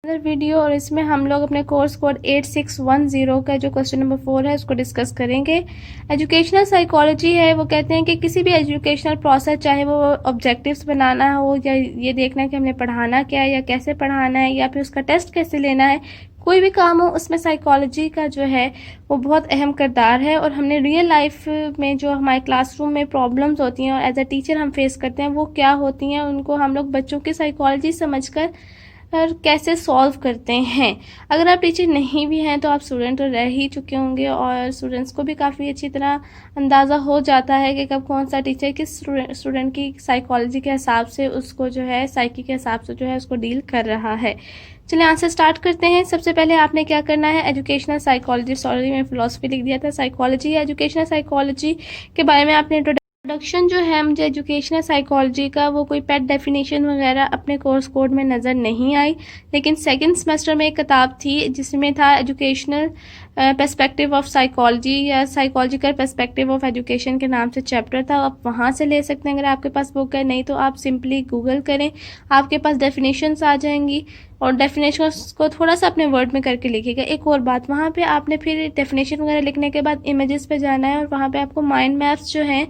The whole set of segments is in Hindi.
वीडियो और इसमें हम लोग अपने कोर्स कोड 8610 का जो क्वेश्चन नंबर 4 है उसको डिस्कस करेंगे। एजुकेशनल साइकोलॉजी है, वो कहते हैं कि किसी भी एजुकेशनल प्रोसेस, चाहे वो ऑब्जेक्टिव्स बनाना हो या ये देखना है कि हमने पढ़ाना क्या है या कैसे पढ़ाना है या फिर उसका टेस्ट कैसे लेना है, कोई भी काम हो उसमें साइकोलॉजी का जो है वो बहुत अहम किरदार है। और हमने रियल लाइफ में जो हमारे क्लासरूम में प्रॉब्लम्स होती हैं और एज अ टीचर हम फेस करते हैं वो क्या होती हैं, उनको हम लोग बच्चों की साइकोलॉजी समझकर और कैसे सॉल्व करते हैं। अगर आप टीचर नहीं भी हैं तो आप स्टूडेंट तो रह ही चुके होंगे और स्टूडेंट्स को भी काफ़ी अच्छी तरह अंदाज़ा हो जाता है कि कब कौन सा टीचर किस स्टूडेंट की साइकोलॉजी के हिसाब से उसको जो है साइकी के हिसाब से जो है उसको डील कर रहा है। चलिए आंसर स्टार्ट करते हैं। सबसे पहले आपने क्या करना है, एजुकेशनल साइकोलॉजी, सॉरी मैं फिलॉसफी लिख दिया था, साइकोलॉजी है। एजुकेशनल साइकोलॉजी के बारे में आपने इंट्रोडक्शन जो है मुझे एजुकेशनल साइकोलॉजी का वो कोई पेट डेफिनेशन वगैरह अपने कोर्स कोड में नज़र नहीं आई, लेकिन सेकंड सेमेस्टर में एक किताब थी जिसमें था एजुकेशनल पर्सपेक्टिव ऑफ साइकोलॉजी या साइकोलॉजिकल पर्सपेक्टिव ऑफ एजुकेशन के नाम से चैप्टर था। आप वहाँ से ले सकते हैं अगर आपके पास बुक है, नहीं तो आप सिंपली गूगल करें, आपके पास डेफिनेशंस आ जाएंगी और डेफिनेशंस को थोड़ा सा अपने वर्ड में करके लिखिएगा। एक और बात, वहाँ पे आपने फिर डेफिनेशन वगैरह लिखने के बाद इमेजेस पे जाना है और वहाँ पे आपको माइंड मैप्स जो हैं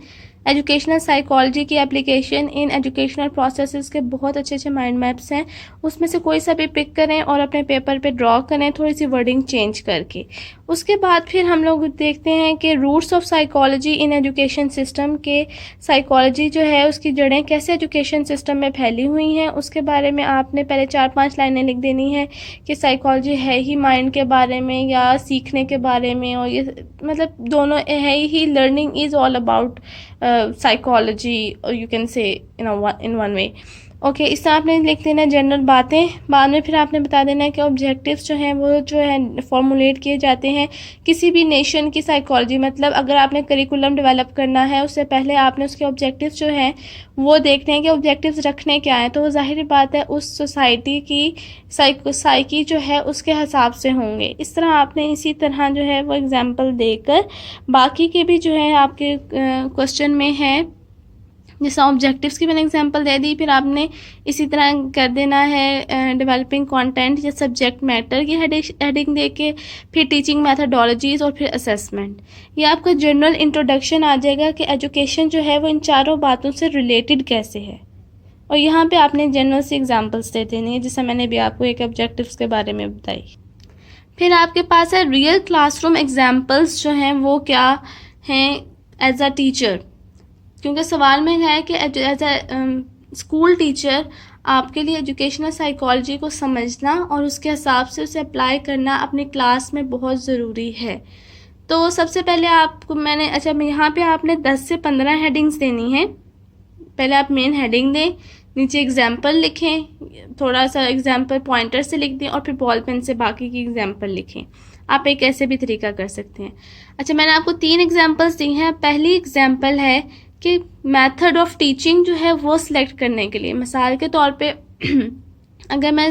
एजुकेशनल साइकोलॉजी की एप्लीकेशन इन एजुकेशनल प्रोसेसेस के बहुत अच्छे अच्छे माइंड मैप्स हैं, उसमें से कोई सा भी पिक करें और अपने पेपर पे ड्रॉ करें थोड़ी सी वर्डिंग चेंज करके। उसके बाद फिर हम लोग देखते हैं कि roots of psychology in education system के साइकोलॉजी जो है उसकी जड़ें कैसे एजुकेशन सिस्टम में फैली हुई हैं, उसके बारे में आपने पहले 4-5 लाइनें लिख देनी है कि साइकोलॉजी है ही माइंड के बारे में या सीखने के बारे में, और ये मतलब दोनों है ही, learning is all about psychology you can say in one way. Okay, इस तरह आपने लिख देना जनरल बातें। बाद में फिर आपने बता देना है कि ऑब्जेक्टिव्स जो हैं वो जो है फॉर्मुलेट किए जाते हैं किसी भी नेशन की साइकोलॉजी, मतलब अगर आपने करिकुलम डेवलप करना है उससे पहले आपने उसके ऑब्जेक्टिव्स जो हैं वो देखते हैं कि ऑब्जेक्टिव्स रखने क्या हैं, तो वो जाहिर बात है उस सोसाइटी की साइकी जो है उसके हिसाब से होंगे। इस तरह आपने इसी तरह जो है वो एग्जाम्पल देकर बाकी के भी जो है आपके क्वेश्चन में है, जैसे ऑब्जेक्टिव्स की मैंने एग्जांपल दे दी, फिर आपने इसी तरह कर देना है डेवलपिंग कंटेंट या सब्जेक्ट मैटर की हेडिंग दे के, फिर टीचिंग मैथडोलॉजीज और फिर असेसमेंट। ये आपका जनरल इंट्रोडक्शन आ जाएगा कि एजुकेशन जो है वो इन चारों बातों से रिलेटेड कैसे है, और यहाँ पे आपने जनरल से एग्जाम्पल्स दे देनी है जैसे मैंने भी आपको एक ऑब्जेक्टिव्स के बारे में बताई। फिर आपके पास है रियल क्लासरूम एग्जाम्पल्स जो हैं वो क्या हैं एज अ टीचर, क्योंकि सवाल में है कि एज ए स्कूल टीचर आपके लिए एजुकेशनल साइकोलॉजी को समझना और उसके हिसाब से उसे अप्लाई करना अपनी क्लास में बहुत ज़रूरी है। तो सबसे पहले आपको मैंने यहाँ पे आपने 10 से 15 हेडिंग्स देनी है। पहले आप मेन हेडिंग दें, नीचे एग्जाम्पल लिखें, थोड़ा सा एग्जाम्पल पॉइंटर से लिख दें और फिर बॉल पेन से बाकी की एग्जाम्पल लिखें। आप एक ऐसे भी तरीका कर सकते हैं। अच्छा, मैंने आपको 3 एग्जाम्पल्स दी हैं। पहली एग्जाम्पल है कि मेथड ऑफ टीचिंग जो है वो सिलेक्ट करने के लिए, मिसाल के तौर पे अगर मैं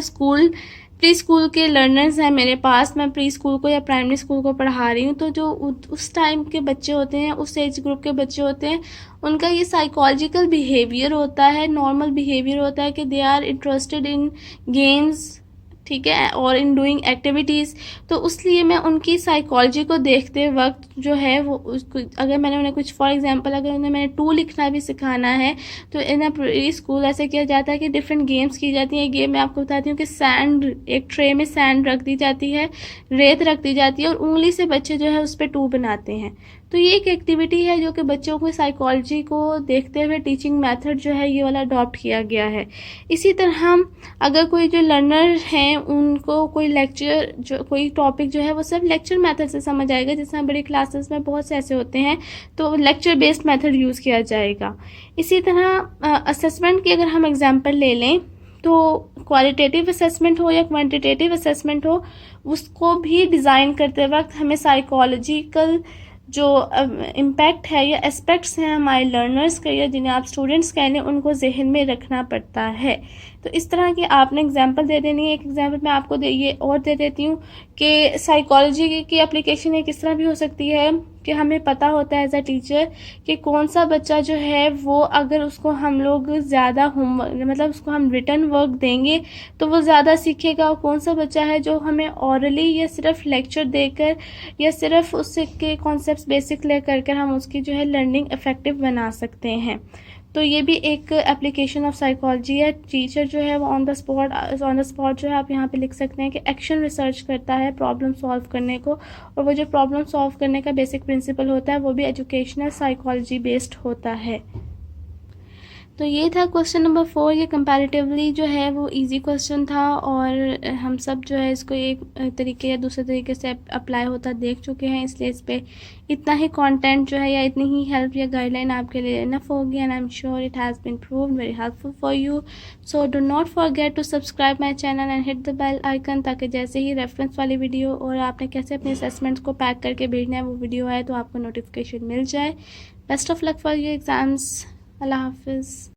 प्री स्कूल के लर्नर्स हैं मेरे पास, मैं प्री स्कूल को या प्राइमरी स्कूल को पढ़ा रही हूँ, तो जो उस टाइम के बच्चे होते हैं, उस एज ग्रुप के बच्चे होते हैं, उनका ये साइकोलॉजिकल बिहेवियर होता है, नॉर्मल बिहेवियर होता है कि they are interested in games, ठीक है, और इन डूइंग एक्टिविटीज़। तो उसलिए मैं उनकी साइकोलॉजी को देखते वक्त जो है वो अगर मैंने उन्हें कुछ फॉर एग्जांपल अगर उन्हें मैंने टू लिखना भी सिखाना है तो इन प्री स्कूल ऐसे किया जाता है कि डिफरेंट गेम्स की जाती हैं। गेम मैं आपको बताती हूँ कि सैंड, एक ट्रे में सैंड रख दी जाती है, रेत रख दी जाती है और उंगली से बच्चे जो है उस पर टू बनाते हैं। तो ये एक एक्टिविटी है जो कि बच्चों को साइकोलॉजी को देखते हुए टीचिंग मेथड जो है ये वाला अडॉप्ट किया गया है। इसी तरह अगर कोई जो लर्नर हैं उनको कोई लेक्चर जो कोई टॉपिक जो है वो सब लेक्चर मेथड से समझ आएगा, जैसे बड़ी क्लासेस में बहुत से ऐसे होते हैं तो लेक्चर बेस्ड मेथड यूज़ किया जाएगा। इसी तरह असेसमेंट की अगर हम एग्जांपल ले लें तो क्वालिटेटिव असेसमेंट हो या क्वांटिटेटिव असेसमेंट हो, उसको भी डिज़ाइन करते वक्त हमें साइकोलॉजिकल जो इम्पैक्ट है या एस्पेक्ट्स हैं हमारे लर्नर्स के या जिन्हें आप स्टूडेंट्स कह लें उनको जहन में रखना पड़ता है। तो इस तरह की आपने एग्जांपल दे देनी है। एक एग्जांपल मैं आपको ये और दे देती हूँ कि साइकोलॉजी की एप्लीकेशन किस तरह भी हो सकती है कि हमें पता होता है एज अ टीचर कि कौन सा बच्चा जो है वो अगर उसको हम लोग ज़्यादा होमवर्क मतलब उसको हम रिटर्न वर्क देंगे तो वो ज़्यादा सीखेगा, और कौन सा बच्चा है जो हमें ऑरली या सिर्फ लेक्चर देकर या सिर्फ उसके कॉन्सेप्ट्स बेसिक ले कर हम उसकी जो है लर्निंग इफ़ेक्टिव बना सकते हैं। तो ये भी एक एप्लीकेशन ऑफ साइकोलॉजी है। टीचर जो है वो ऑन द स्पॉट जो है आप यहाँ पे लिख सकते हैं कि एक्शन रिसर्च करता है प्रॉब्लम सॉल्व करने को, और वो जो प्रॉब्लम सॉल्व करने का बेसिक प्रिंसिपल होता है वो भी एजुकेशनल साइकोलॉजी बेस्ड होता है। तो ये था क्वेश्चन नंबर 4। ये कंपैरेटिवली जो है वो इजी क्वेश्चन था, और हम सब जो है इसको एक तरीके या दूसरे तरीके से अप्लाई होता देख चुके हैं, इसलिए इस पर इतना ही कंटेंट जो है या इतनी ही हेल्प या गाइडलाइन आपके लिए इनफ होगी, and I am sure it has been proved very helpful for you. So do not forget to subscribe my channel and hit the bell icon, ताकि जैसे ही रेफरेंस वाली वीडियो और आपने कैसे अपने असेसमेंट्स को पैक करके भेजना है वो वीडियो है तो आपको नोटिफिकेशन मिल जाए। Best of luck for your exams. अल्लाह हाफिज़।